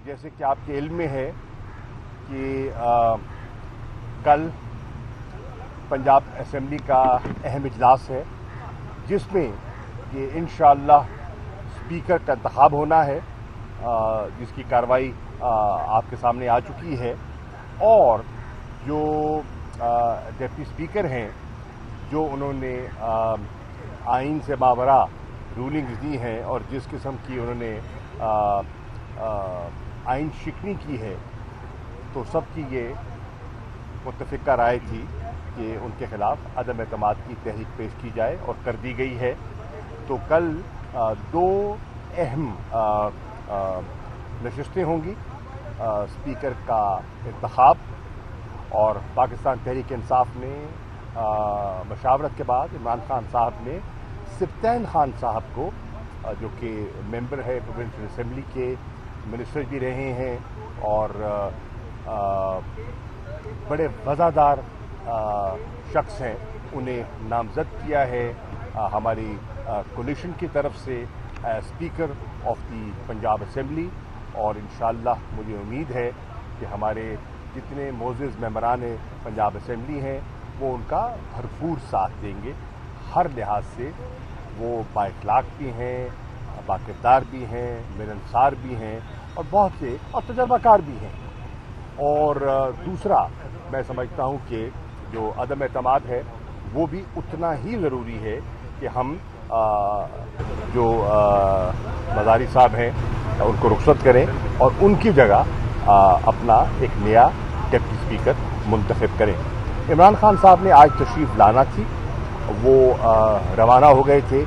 जैसे कि आपके इल्म में है कि कल पंजाब असेंबली का अहम इजलास है जिसमें कि इंशाअल्लाह स्पीकर का इंतखाब होना है, जिसकी कार्रवाई आपके सामने आ चुकी है। और जो डिप्टी स्पीकर हैं, जो उन्होंने आइन से मावरा रूलिंग्स दी हैं और जिस किस्म की उन्होंने आइन शिकनी की है, तो सबकी ये मुत्तफ़िका राय थी कि उनके खिलाफ अदम एतमाद की तहरीक पेश की जाए और कर दी गई है। तो कल दो अहम नशिस्तें होंगी, स्पीकर का इंतखाब, और पाकिस्तान तहरीक इंसाफ ने मशावरत के बाद इमरान खान साहब ने सिब्तैन खान साहब को, जो कि मेंबर है प्रोविंशियल असेंबली के, मिनिस्टर भी रहे हैं और बड़े वज़ादार शख्स हैं, उन्हें नामज़द किया है हमारी कोलिशन की तरफ से speaker of the Punjab assembly. और इंशाअल्लाह मुझे उम्मीद है कि हमारे जितने मोअज़्ज़िज़ मेंबरान पंजाब असेंबली हैं वो उनका भरपूर साथ देंगे। हर लिहाज से वो बाइखलाक भी हैं, बाकिरदार भी हैं, मिलनसार भी हैं और बहुत से और तजर्बाकार भी हैं। और दूसरा मैं समझता हूँ कि जो अदम एतमाद है वो भी उतना ही ज़रूरी है कि हम जो मज़ारी साहब हैं उनको रुखसत करें और उनकी जगह अपना एक नया डिप्टी स्पीकर मुंतखब करें। इमरान खान साहब ने आज तशरीफ़ लाना थी, वो रवाना हो गए थे,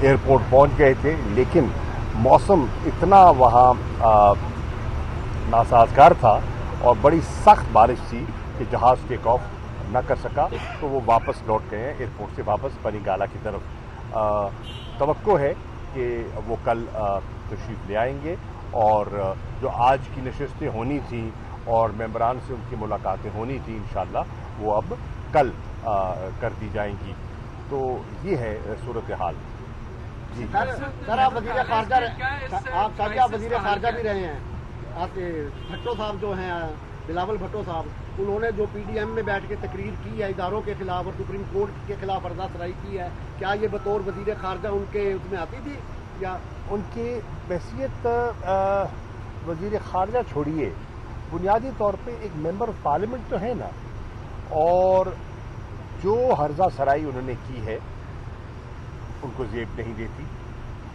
एयरपोर्ट पहुंच गए थे, लेकिन मौसम इतना वहाँ नासाजगार था और बड़ी सख्त बारिश थी कि जहाज़ टेक ऑफ न कर सका, तो वो वापस लौट गए हैं एयरपोर्ट से वापस बनीगाला की तरफ। तवक्को है कि वो कल तशरीफ़ ले आएंगे और जो आज की नशिस्तें होनी थी और मेंबरान से उनकी मुलाकातें होनी थी इंशाअल्लाह वो अब कल कर दी जाएंगी। तो ये है सूरत हाल। जी सर, आप वज़ीर ख़ारजा, आप वज़ीर ख़ारजा भी रहे हैं। आप भट्टो साहब जो हैं, बिलावल भट्टो साहब, उन्होंने जो PDM में बैठ के तकरीर की है इदारों के खिलाफ और सुप्रीम कोर्ट के खिलाफ अर्ज़ासराई की है, क्या ये बतौर वज़ीर ख़ारजा उनके उसमें आती थी या उनकी हैसियत वज़ीर ख़ारजा छोड़िए, बुनियादी तौर पे एक मेंबर ऑफ पार्लियामेंट तो है ना, और जो हर्जा सराई उन्होंने की है उनको ज़ेब नहीं देती।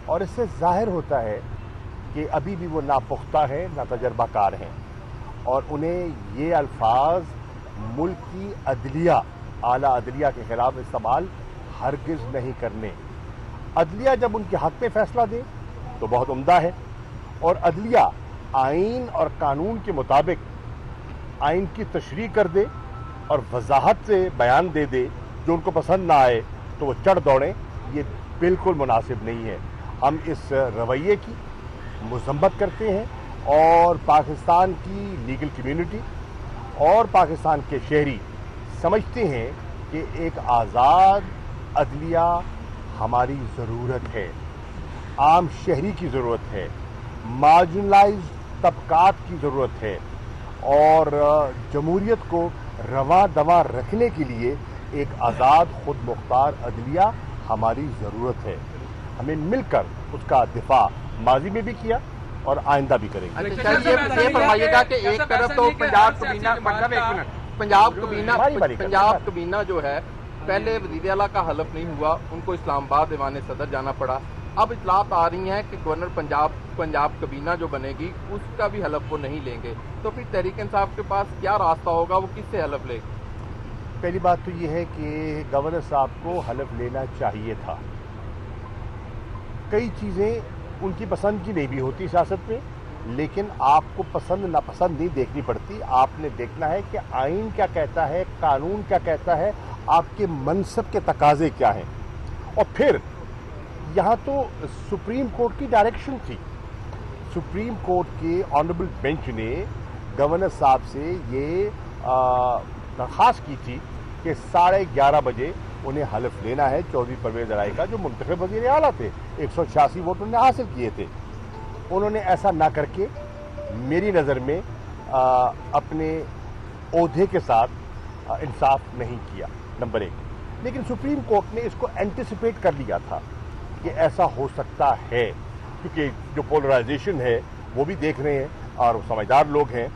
और इससे ज़ाहिर होता है कि अभी भी वो नापुख्ता है, नातजर्बाकार हैं और उन्हें ये अल्फाज मुल्क की अदलिया, आला अदलिया के ख़िलाफ़ इस्तेमाल हरगिज़ नहीं करने। अदलिया जब उनके हक़ में फ़ैसला दे तो बहुत उम्दा है, और अदलिया आइन और कानून के मुताबिक आइन की तशरीह कर दे और वजाहत से बयान दे दे, जो उनको पसंद ना आए तो वो चढ़ दौड़ें, ये बिल्कुल मुनासिब नहीं है। हम इस रवैये की मज़म्मत करते हैं और पाकिस्तान की लीगल कम्यूनिटी और पाकिस्तान के शहरी समझते हैं कि एक आज़ाद अदलिया हमारी ज़रूरत है, आम शहरी की ज़रूरत है, मार्जिनलाइज तबकात की ज़रूरत है, और जमहूरियत को रवा दवा रखने के लिए एक आज़ाद खुद मुख्तार अदलिया हमारी ज़रूरत है। हमें मिलकर उसका दिफा माजी में भी किया और आइंदा भी करेंगे। ये फरमाइएगा कि एक तरफ तो पंजाब कबीना जो है, पहले वज़ीर आला का हलफ नहीं हुआ, उनको इस्लामाबाद ऐवान सदर जाना पड़ा। अब इतलात आ रही हैं कि गवर्नर पंजाब कबीना जो बनेगी उसका भी हलफ वो नहीं लेंगे, तो फिर तहरीक इंसाफ के पास क्या रास्ता होगा, वो किससे हलफ लेगी? पहली बात तो ये है कि गवर्नर साहब को हलफ लेना चाहिए था। कई चीज़ें उनकी पसंद की नहीं भी होती सियासत में, लेकिन आपको पसंद नापसंद नहीं देखनी पड़ती। आपने देखना है कि आइन क्या कहता है, कानून क्या कहता है, आपके मनसब के तकाजे क्या हैं। और फिर यहाँ तो सुप्रीम कोर्ट की डायरेक्शन थी, सुप्रीम कोर्ट के ऑनरेबल बेंच ने गवर्नर साहब से ये दरख्वास्त की थी कि 11:30 बजे उन्हें हलफ लेना है चौधरी परवेज़ इलाही का, जो मुंतखब वज़ीर आला थे। 186 वोट उन्होंने हासिल किए थे। उन्होंने ऐसा ना करके मेरी नज़र में अपने ओहदे के साथ इंसाफ नहीं किया, नंबर 1। लेकिन सुप्रीम कोर्ट ने इसको एंटिसिपेट कर लिया था कि ऐसा हो सकता है, क्योंकि जो पोलराइजेशन है वो भी देख रहे हैं और समझदार लोग हैं,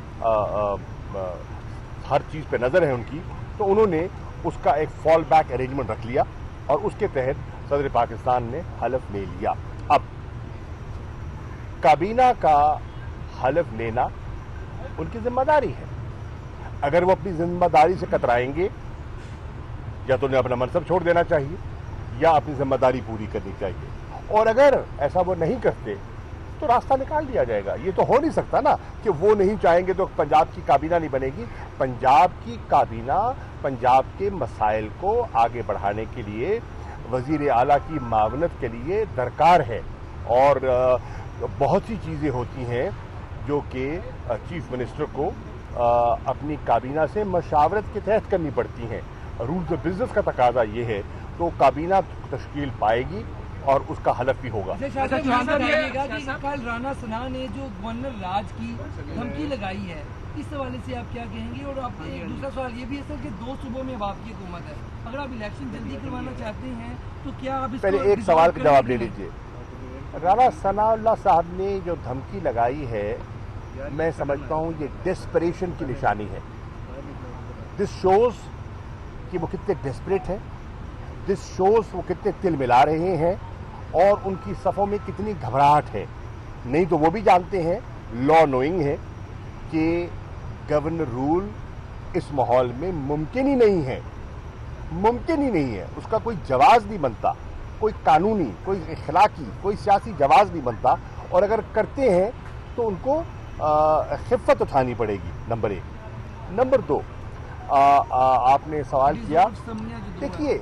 हर चीज़ पे नज़र है उनकी, तो उन्होंने उसका एक फॉल बैक अरेंजमेंट रख लिया और उसके तहत सदर पाकिस्तान ने हलफ ले लिया। अब काबीना का हलफ लेना उनकी जिम्मेदारी है। अगर वो अपनी जिम्मेदारी से कतराएंगे या तो उन्हें अपना मनसब छोड़ देना चाहिए या अपनी जिम्मेदारी पूरी करनी चाहिए, और अगर ऐसा वो नहीं करते तो रास्ता निकाल दिया जाएगा। ये तो हो नहीं सकता ना कि वो नहीं चाहेंगे तो पंजाब की काबीना नहीं बनेगी। पंजाब की काबीना पंजाब के मसाइल को आगे बढ़ाने के लिए वज़ीर आला की मावनत के लिए दरकार है, और बहुत सी चीज़ें होती हैं जो कि चीफ मिनिस्टर को अपनी काबीना से मशावरत के तहत करनी पड़ती हैं। रूल्स ऑफ बिजनेस का तकाजा ये है, तो काबीना तश्कील पाएगी और उसका हलफ भी होगा। कल राणा सना ने जो गवर्नर राज की धमकी लगाई है, इस हवाले से आप क्या कहेंगे? और आप एक दूसरा सवाल ये भी है सर कि 2 सूबों में आपकी हुकूमत है, अगर आप इलेक्शन जल्दी करवाना चाहते हैं तो क्या आप पहले एक सवाल का जवाब ले लीजिए। राणा सनाउल्लाह साहब ने जो धमकी लगाई है, मैं समझता हूँ ये डेस्परेशन की निशानी है। दिस शोज कि वो कितने डेस्परेट हैं, दिस शोज वो कितने तिल मिला रहे हैं और उनकी सफ़ों में कितनी घबराहट है। नहीं तो वो भी जानते हैं, लॉ नोइंग है, कि गवर्नर रूल इस माहौल में मुमकिन ही नहीं है, मुमकिन ही नहीं है। उसका कोई जवाब नहीं बनता, कोई कानूनी, कोई इखलाकी, कोई सियासी जवाब नहीं बनता, और अगर करते हैं तो उनको खिफ़त उठानी पड़ेगी, नंबर 1। नंबर 2, आपने सवाल किया, देखिए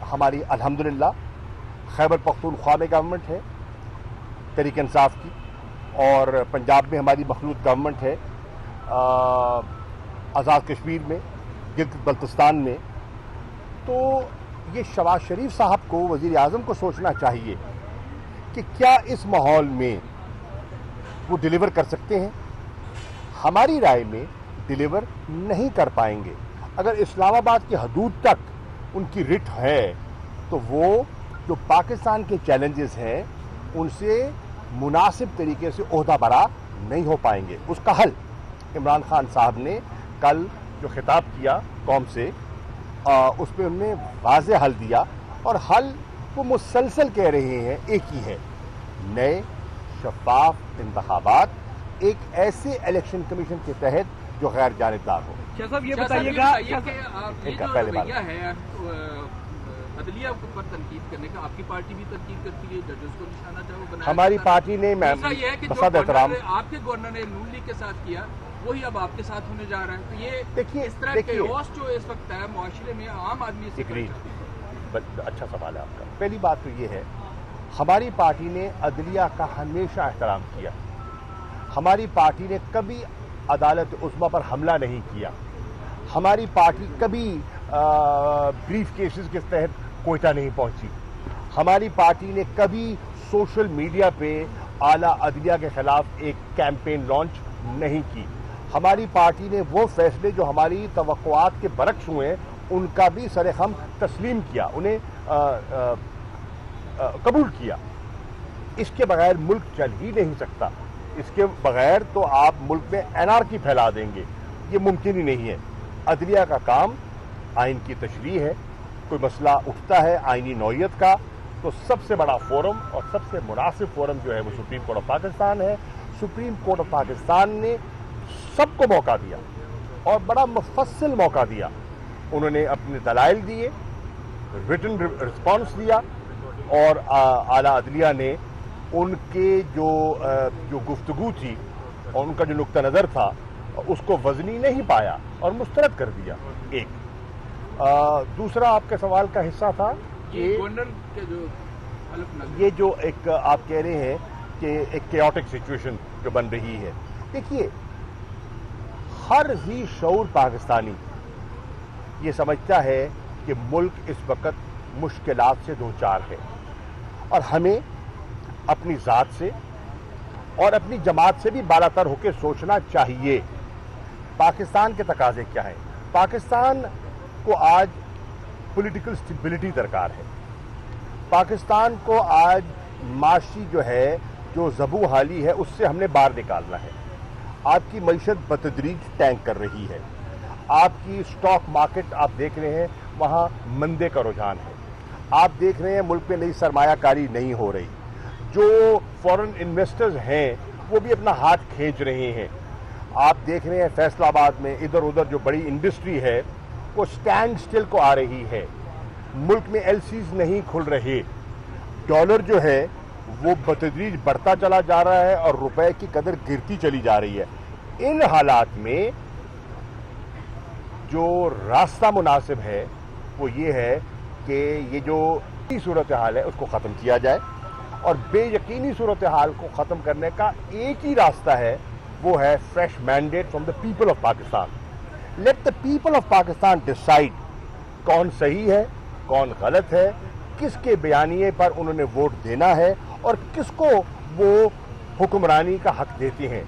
हमारी अल्हम्दुलिल्लाह खैबर पख्तूनख्वा में गवर्नमेंट है तहरीक इंसाफ की, और पंजाब में हमारी मखलूत गवर्नमेंट है, आज़ाद कश्मीर में, गिलगित बल्तिस्तान में। तो ये शहबाज शरीफ साहब को, वज़ीर आज़म को सोचना चाहिए कि क्या इस माहौल में वो डिलीवर कर सकते हैं। हमारी राय में डिलीवर नहीं कर पाएंगे। अगर इस्लामाबाद की हदूद तक उनकी रिट है तो वो जो पाकिस्तान के चैलेंजेस हैं उनसे मुनासिब तरीके से ओहदा बरा नहीं हो पाएंगे। उसका हल इमरान खान साहब ने कल जो खिताब किया कौम से, उस पर उन्होंने वाज़ेह हल दिया, और हल वो मुसलसल कह रहे हैं एक ही है, नए शफाफ इंतखाबात, एक ऐसे इलेक्शन कमीशन के तहत जो गैर जानिबदार हो। साहब ये बताइएगा पहले बात है अदलिया पर तनकीद करने का, आपकी पार्टी भी तनकीद करती है, जजेस को निशाना चाहे वो बनाया। हमारी पार्टी ने बसात एहतराम आपके गवर्नर ने नून लीग के साथ किया, वही अब आपके साथ होने जा रहा है। तो ये देखिए, इस तरह के लॉस जो इस वक्त है मुआशरे में, आम आदमी से अच्छा सवाल है आपका। पहली बात तो ये है, हमारी पार्टी ने अदलिया का हमेशा एहतराम किया। हमारी पार्टी ने कभी अदालत उस्मा पर हमला नहीं किया। हमारी पार्टी कभी ब्रीफ केसेस के तहत कोयटा नहीं पहुंची। हमारी पार्टी ने कभी सोशल मीडिया पे आला अदलिया के खिलाफ एक कैंपेन लॉन्च नहीं की। हमारी पार्टी ने वो फैसले जो हमारी तवक्कुआत के बरक्स हुए उनका भी सरेखम तस्लीम किया, उन्हें कबूल किया। इसके बगैर मुल्क चल ही नहीं सकता। इसके बगैर तो आप मुल्क में एनार्की फैला देंगे, ये मुमकिन ही नहीं है। अदलिया का काम आइन की तशरीह है। कोई मसला उठता है आइनी नौयत का, तो सबसे बड़ा फोरम और सबसे मुनासिब फोरम जो है वो सुप्रीम कोर्ट ऑफ पाकिस्तान है। सुप्रीम कोर्ट ऑफ पाकिस्तान ने सबको मौका दिया और बड़ा मुफस्सिल मौका दिया। उन्होंने अपने दलाइल दिए, रिटन रिस्पॉन्स दिया, और आला अदलिया ने उनके जो गुफ्तगू थी और उनका जो नुक्ता नज़र था उसको वज़नी नहीं पाया और मुस्तरद कर दिया। एक दूसरा आपके सवाल का हिस्सा था कि गवर्नर के ये जो एक आप कह रहे हैं कि एक केओटिक सिचुएशन जो बन रही है। देखिए, हर ज़ी शऊर पाकिस्तानी ये समझता है कि मुल्क इस वक्त मुश्किलात से दो चार है, और हमें अपनी ज़ात से, और अपनी जमात से भी बालातर होकर सोचना चाहिए। पाकिस्तान के तकाजे क्या हैं? पाकिस्तान को आज पॉलिटिकल स्टेबिलिटी दरकार है। पाकिस्तान को आज माशी जो है, जो ज़बू हाली है, उससे हमने बाहर निकालना है। आपकी मईशत बतदरीज टैंक कर रही है। आपकी स्टॉक मार्केट आप देख रहे हैं, वहाँ मंदे का रुझान है। आप देख रहे हैं मुल्क में नई सरमायाकारी नहीं हो रही। जो फॉरेन इन्वेस्टर्स हैं वो भी अपना हाथ खींच रहे हैं। आप देख रहे हैं फैसलाबाद में इधर उधर जो बड़ी इंडस्ट्री है वो स्टैंड स्टिल को आ रही है। मुल्क में एलसीज नहीं खुल रहे। डॉलर जो है वो बतदरीज बढ़ता चला जा रहा है और रुपए की कदर गिरती चली जा रही है। इन हालात में जो रास्ता मुनासिब है वो ये है कि ये जो सूरत हाल है उसको ख़त्म किया जाए, और बेयकीनी सूरत हाल को ख़त्म करने का एक ही रास्ता है, वो है fresh mandate from the people of Pakistan. Let the people of Pakistan decide कौन सही है, कौन गलत है, किसके बयानिए पर उन्होंने वोट देना है और किसको वो हुक्मरानी का हक देते हैं।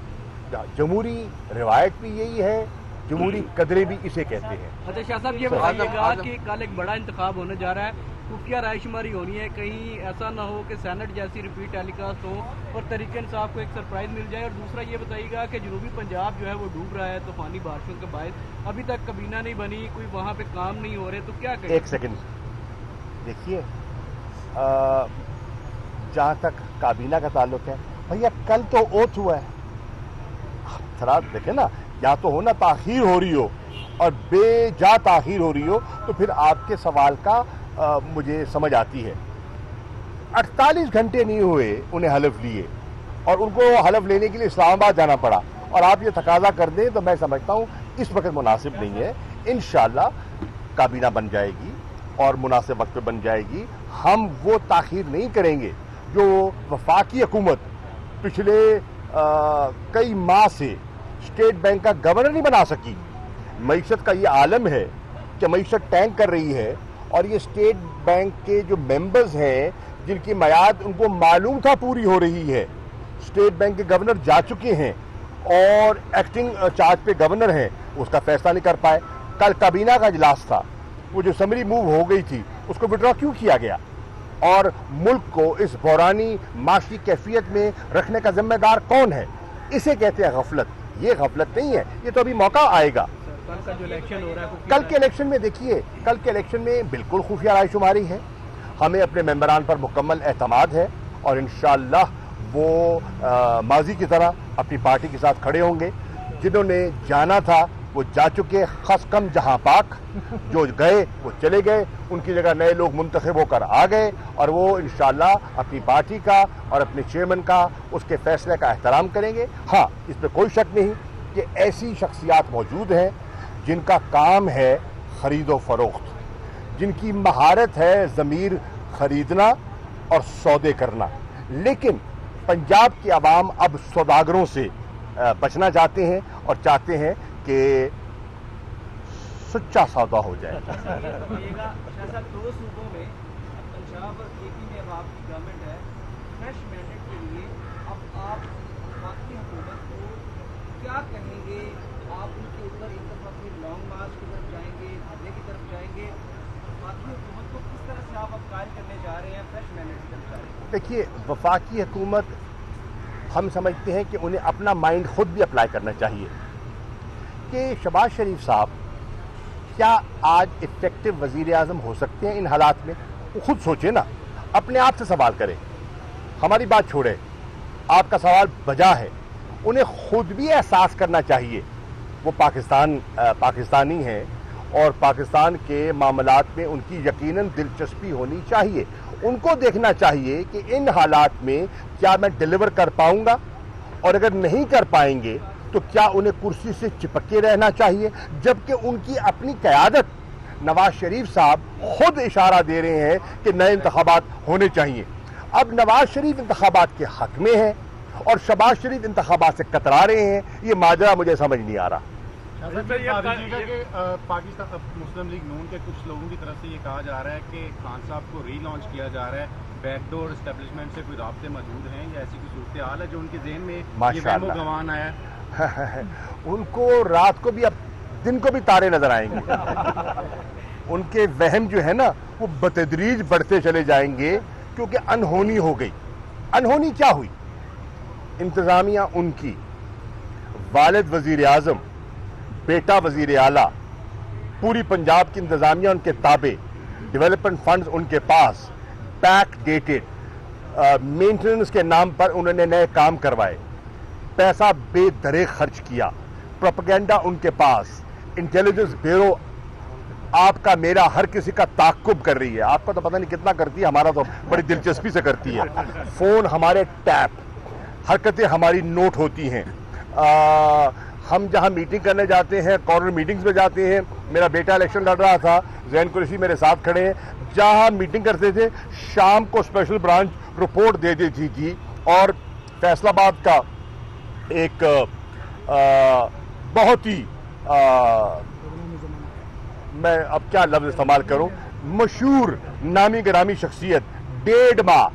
जमहूरी रिवायत भी यही है, जमहूरी कदरें भी इसे कहते हैं। अच्छा शाह साहब, ये बताइएगा कि कल एक बड़ा इंतखाब होने जा रहा है, खुफिया रायशुमारी होनी है, कहीं ऐसा ना हो कि सेनेट जैसी रिपीट टेलीकास्ट हो और तरीके इंसाफ को एक सरप्राइज मिल जाए। और दूसरा ये बताइएगा कि जनूबी पंजाब जो है वो डूब रहा है तूफानी बारिशों के बायस, अभी तक कबीना नहीं बनी, कोई वहाँ पे काम नहीं हो रहे, तो क्या करें? एक सेकंड देखिए, जहाँ तक काबीना का ताल्लुक है, भैया कल तो ओथ हुआ है। थोड़ा देखें ना, या तो हो ना ताखीर हो रही हो और बेजा ताखीर हो रही हो, तो फिर आपके सवाल का मुझे समझ आती है। 48 घंटे नहीं हुए उन्हें हलफ लिए और उनको हलफ लेने के लिए इस्लामाबाद जाना पड़ा, और आप ये तकाजा कर दें तो मैं समझता हूँ इस वक्त मुनासिब नहीं है। इंशाअल्लाह काबीना बन जाएगी और मुनासिब वक्त पे बन जाएगी। हम वो ताखीर नहीं करेंगे जो वफाकी हुकूमत पिछले कई माह से स्टेट बैंक का गवर्नर नहीं बना सकी। मईशत का ये आलम है कि मईशत टैंक कर रही है, और ये स्टेट बैंक के जो मेंबर्स हैं जिनकी मियाद उनको मालूम था पूरी हो रही है, स्टेट बैंक के गवर्नर जा चुके हैं और एक्टिंग चार्ज पे गवर्नर हैं, उसका फैसला नहीं कर पाए। कल काबीना का इजलास था, वो जो समरी मूव हो गई थी उसको विड्रॉ क्यों किया गया? और मुल्क को इस बहरानी माशी कैफियत में रखने का जिम्मेदार कौन है? इसे कहते हैं गफलत। ये गफलत नहीं है, ये तो अभी मौका आएगा। कल का जो इलेक्शन हो रहा है, कल के इलेक्शन में देखिए, कल के इलेक्शन में बिल्कुल खुफिया रायशुमारी है। हमें अपने मेंबरान पर मुकम्मल एतमाद है और इंशाअल्लाह वो माजी की तरह अपनी पार्टी के साथ खड़े होंगे। जिन्होंने जाना था वो जा चुके, खस कम जहां पाक, जो गए वो चले गए, उनकी जगह नए लोग मुंतखब होकर आ गए, और वो इंशाअल्लाह अपनी पार्टी का और अपने चेयरमैन का उसके फैसले का एहतराम करेंगे। हाँ, इस पर कोई शक नहीं कि ऐसी शख्सियात मौजूद हैं जिनका काम है खरीदो फरोख्त, जिनकी महारत है ज़मीर खरीदना और सौदे करना। लेकिन पंजाब की आवाम अब सौदागरों से बचना चाहते हैं और चाहते हैं कि सच्चा सौदा हो जाए। दो सूबों में पंजाब और केपी में अब आपकी गवर्नमेंट है, फ्रेश मैंडेट के लिए अब आप बाकी हुकूमत को क्या कहेंगे? आप उनके ऊपर एक दफा फिर लॉन्ग मार्च की तरफ जाएंगे, धरने की तरफ जाएंगे, बाकी हुकूमत को किस तरह से आप अब कार्य करने जा रहे हैं, फ्रेश मैंडेट की तरफ जा रहे हैं? देखिए, वफाकी हुकूमत हम समझते हैं कि उन्हें अपना माइंड खुद भी अप्लाई करना चाहिए कि शहबाज शरीफ साहब क्या आज इफेक्टिव वज़ीर आज़म हो सकते हैं इन हालात में? वो खुद सोचे ना, अपने आप से सवाल करें, हमारी बात छोड़े, आपका सवाल बजा है। उन्हें खुद भी एहसास करना चाहिए वो पाकिस्तानी हैं और पाकिस्तान के मामलात में उनकी यकीनन दिलचस्पी होनी चाहिए। उनको देखना चाहिए कि इन हालात में क्या मैं डिलीवर कर पाऊंगा, और अगर नहीं कर पाएंगे तो क्या उन्हें कुर्सी से चिपक के रहना चाहिए, जबकि उनकी अपनी क़यादत नवाज शरीफ साहब खुद इशारा दे रहे हैं कि नए इंतखाबात होने चाहिए। अब नवाज शरीफ इंतखाबात के हक में है और शहबाज शरीफ इंतखाबात से कतरा रहे हैं। ये माजरा मुझे समझ नहीं आ रहा। पाकिस्तान मुस्लिम लीग नून के कुछ लोगों की तरफ से ये कहा जा रहा है कि खान साहब को रीलॉन्च किया जा रहा है बैक डोर एस्टेब्लिशमेंट से कोई राब्ते मौजूद हैं या ऐसी कोई सूरत हाल है जो उनके जहन में ये माशाअल्लाह। वहमो गवान आया है? उनको रात को भी, अब दिन को भी तारे नजर आएंगे। उनके वहम जो है ना वो बतदरीज बढ़ते चले जाएंगे, क्योंकि अनहोनी हो गई। अनहोनी क्या हुई? इंतजामिया उनकी, वालिद वजीर आजम, बेटा वजीर आला, पूरी पंजाब की इंतजामिया उनके ताबे, डेवलपमेंट फंड्स उनके पास, बैक डेटेड, मेंटेनेंस के नाम पर उन्होंने नए काम करवाए, पैसा बेदरे खर्च किया, प्रोपेगेंडा उनके पास, इंटेलिजेंस ब्यूरो आपका मेरा हर किसी का ताक्कुब कर रही है। आपका तो पता नहीं कितना करती है, हमारा तो बड़ी दिलचस्पी से करती है। फोन हमारे टैप, हरकतें हमारी नोट होती हैं। हम जहां मीटिंग करने जाते हैं, कॉर्नर मीटिंग्स में जाते हैं, मेरा बेटा इलेक्शन लड़ रहा था, जैन कुरैशी मेरे साथ खड़े हैं, जहां मीटिंग करते थे शाम को स्पेशल ब्रांच रिपोर्ट दे देती थी। और फैसलाबाद का एक बहुत ही मैं अब क्या लफ्ज इस्तेमाल करूं, मशहूर नामी गिरामी शख्सियत 1.5 माह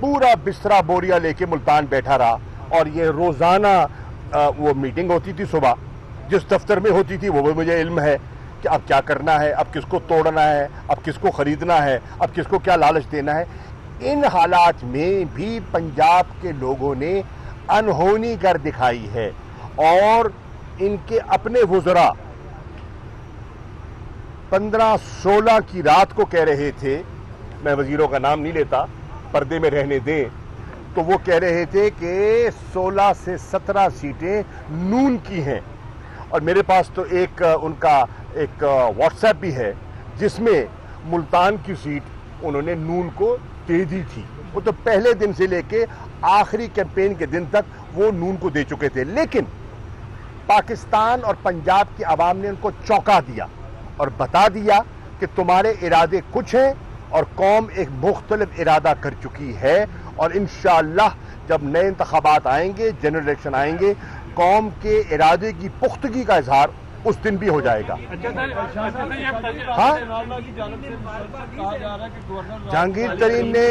पूरा बिस्तरा बोरिया लेके मुल्तान बैठा रहा। और ये रोजाना वो मीटिंग होती थी सुबह, जिस दफ्तर में होती थी वो भी मुझे इल्म है कि अब क्या करना है, अब किसको तोड़ना है, अब किसको खरीदना है, अब किसको क्या लालच देना है। इन हालात में भी पंजाब के लोगों ने अनहोनी कर दिखाई है। और इनके अपने वुज़रा 15-16 की रात को कह रहे थे, मैं वजीरों का नाम नहीं लेता, पर्दे में रहने दें, तो वो कह रहे थे कि 16 से 17 सीटें नून की हैं। और मेरे पास तो एक उनका एक व्हाट्सएप भी है जिसमें मुल्तान की सीट उन्होंने नून को दे दी थी। वो तो पहले दिन से लेके आखिरी कैंपेन के दिन तक वो नून को दे चुके थे। लेकिन पाकिस्तान और पंजाब की आवाम ने उनको चौंका दिया और बता दिया कि तुम्हारे इरादे कुछ हैं और कौम एक मुख्तलिफ इरादा कर चुकी है। और इंशाअल्लाह जब नए इंतखाबात आएंगे, जनरल इलेक्शन आएंगे, कौम के इरादे की पुख्तगी का इजहार उस दिन भी हो जाएगा। हाँ, जहांगीर तरीन ने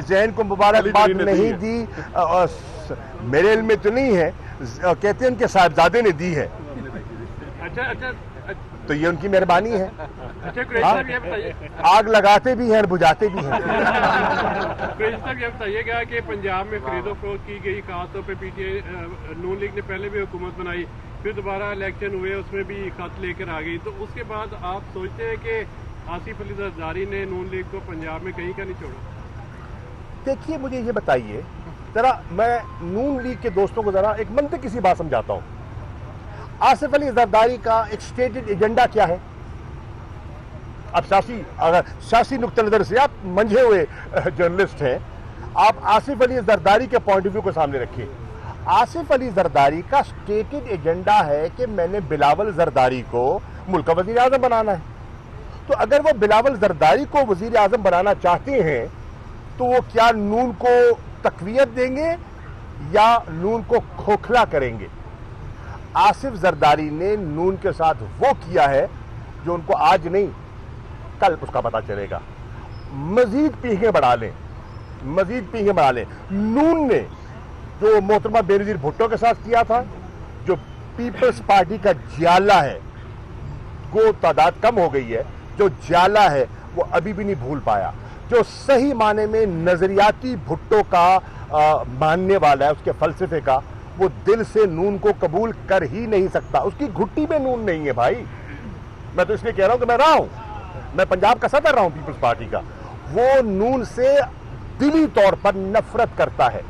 जैन को मुबारकबाद नहीं दी, मेरे इल्म में तो नहीं है, कहते हैं उनके साहबजादे ने दी है। तो ये उनकी मेहरबानी है। आग लगाते भी हैं और बुझाते भी हैं। ये बताइएगा कि पंजाब में खरीदो फरोख्त की गई, खासतौर पे पीटीआई नून लीग ने पहले भी हुकूमत बनाई, फिर दोबारा इलेक्शन हुए, उसमें भी खत लेकर आ गई, तो उसके बाद आप सोचते हैं कि आसिफ अली जरदारी ने नून लीग को पंजाब में कहीं का नहीं छोड़ा? देखिए, मुझे ये बताइए जरा, मैं नून लीग के दोस्तों को जरा एक मंतकी सी बात समझाता हूं। आसिफ अली जरदारी का एक स्टेटेड एजेंडा क्या है? अब सियासी नुक्ते नजर से आप मंझे हुए जर्नलिस्ट हैं, आप आसिफ अली जरदारी के पॉइंट ऑफ व्यू को सामने रखिए। आसिफ अली जरदारी का स्टेटेड एजेंडा है कि मैंने बिलावल जरदारी को मुल्क का वजीर आजम बनाना है। तो अगर वो बिलावल जरदारी को वजीर आजम बनाना चाहते हैं तो वो क्या नून को तकवीयत देंगे या नून को खोखला करेंगे? आसिफ जरदारी ने नून के साथ वो किया है जो उनको आज नहीं कल उसका पता चलेगा। मजीद पीहें बढ़ा लें, मजीद पीहें बढ़ा लें। नून ने जो मोहतरमा बेनजीर भुट्टो के साथ किया था, जो पीपल्स पार्टी का ज्याला है, वो तादाद कम हो गई है, जो ज्याला है वो अभी भी नहीं भूल पाया। जो सही माने में नजरियाती भुट्टो का मानने वाला है, उसके फलसफे का, वो दिल से नून को कबूल कर ही नहीं सकता। उसकी घुट्टी में नून नहीं है भाई। मैं तो इसलिए कह रहा हूं कि मैं रहा हूं, मैं पंजाब का सदर रहा हूं पीपल्स पार्टी का। वो नून से दिली तौर पर नफरत करता है।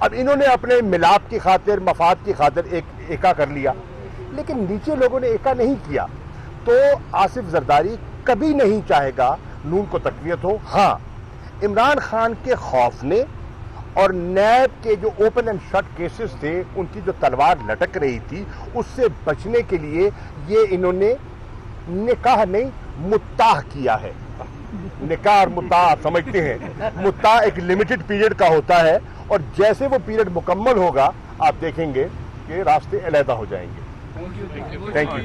अब इन्होंने अपने मिलाप की खातिर, मफाद की खातिर एक एका कर लिया, लेकिन नीचे लोगों ने एका नहीं किया। तो आसिफ जरदारी कभी नहीं चाहेगा नून को तकवीयत हो। हाँ, इमरान खान के खौफ ने और नैब के जो ओपन एंड शट केसेस थे, उनकी जो तलवार लटक रही थी, उससे बचने के लिए ये इन्होंने निकाह नहीं मुत्ताह किया है। निकाह और मुत्ताह आप समझते हैं, मुत्ताह एक लिमिटेड पीरियड का होता है और जैसे वो पीरियड मुकम्मल होगा आप देखेंगे कि रास्ते अलहदा हो जाएंगे। Thank you.